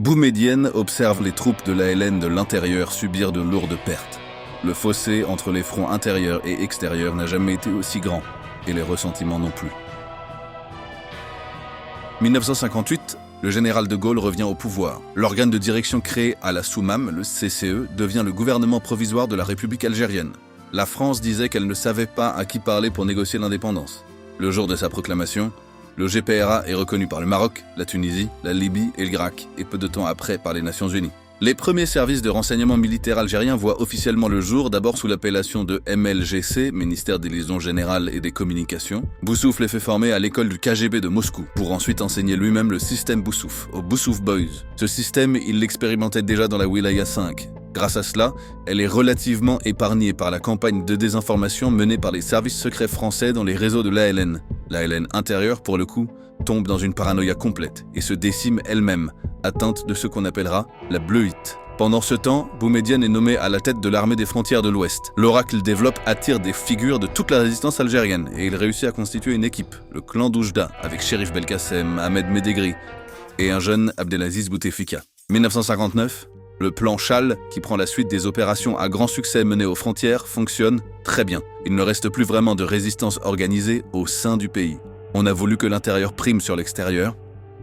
Boumedienne observe les troupes de l'ALN de l'intérieur subir de lourdes pertes. Le fossé entre les fronts intérieurs et extérieurs n'a jamais été aussi grand, et les ressentiments non plus. 1958, le général de Gaulle revient au pouvoir. L'organe de direction créé à la Soumam, le CCE, devient le gouvernement provisoire de la République algérienne. La France disait qu'elle ne savait pas à qui parler pour négocier l'indépendance. Le jour de sa proclamation, le GPRA est reconnu par le Maroc, la Tunisie, la Libye et l'Irak, et peu de temps après par les Nations Unies. Les premiers services de renseignement militaire algériens voient officiellement le jour, d'abord sous l'appellation de MLGC, Ministère des Liaisons Générales et des Communications. Boussouf les fait former à l'école du KGB de Moscou, pour ensuite enseigner lui-même le système Boussouf, aux Boussouf Boys. Ce système, il l'expérimentait déjà dans la Wilaya 5. Grâce à cela, elle est relativement épargnée par la campagne de désinformation menée par les services secrets français dans les réseaux de l'ALN. L'ALN intérieure, pour le coup, tombe dans une paranoïa complète et se décime elle-même, atteinte de ce qu'on appellera la bleuite. Pendant ce temps, Boumedienne est nommé à la tête de l'armée des frontières de l'Ouest. L'oracle développe attire des figures de toute la résistance algérienne et il réussit à constituer une équipe, le clan d'Oujda, avec Chérif Belkacem, Ahmed Medegri et un jeune Abdelaziz Bouteflika. 1959, le plan Chal, qui prend la suite des opérations à grand succès menées aux frontières, fonctionne très bien. Il ne reste plus vraiment de résistance organisée au sein du pays. On a voulu que l'intérieur prime sur l'extérieur.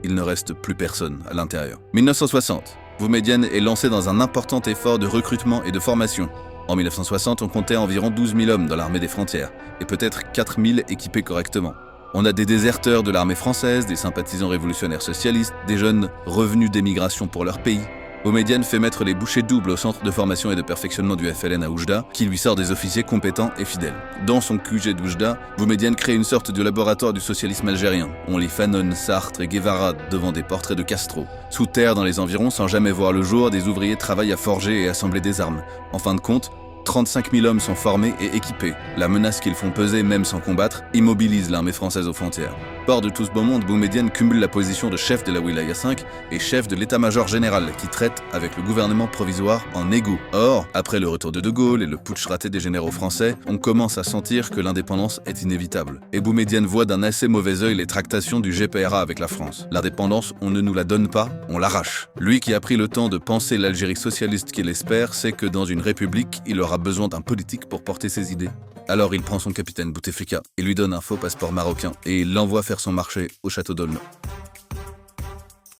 Il ne reste plus personne à l'intérieur. 1960, Boumedienne est lancé dans un important effort de recrutement et de formation. En 1960, on comptait environ 12 000 hommes dans l'armée des frontières, et peut-être 4 000 équipés correctement. On a des déserteurs de l'armée française, des sympathisants révolutionnaires socialistes, des jeunes revenus d'émigration pour leur pays. Boumedienne fait mettre les bouchées doubles au centre de formation et de perfectionnement du FLN à Oujda, qui lui sort des officiers compétents et fidèles. Dans son QG d'Oujda, Boumedienne crée une sorte de laboratoire du socialisme algérien. On lit Fanon, Sartre et Guevara devant des portraits de Castro. Sous terre, dans les environs, sans jamais voir le jour, des ouvriers travaillent à forger et assembler des armes. En fin de compte, 35 000 hommes sont formés et équipés. La menace qu'ils font peser, même sans combattre, immobilise l'armée française aux frontières. Fort de tout ce beau monde, Boumedienne cumule la position de chef de la Wilaya 5 et chef de l'état-major général qui traite avec le gouvernement provisoire en égo. Or, après le retour de Gaulle et le putsch raté des généraux français, on commence à sentir que l'indépendance est inévitable. Et Boumedienne voit d'un assez mauvais œil les tractations du GPRA avec la France. L'indépendance, on ne nous la donne pas, on l'arrache. Lui qui a pris le temps de penser l'Algérie socialiste qu'il espère, sait que dans une république, il aura besoin d'un politique pour porter ses idées. Alors il prend son capitaine Bouteflika et lui donne un faux passeport marocain et il l'envoie faire son marché au château d'Aulneau.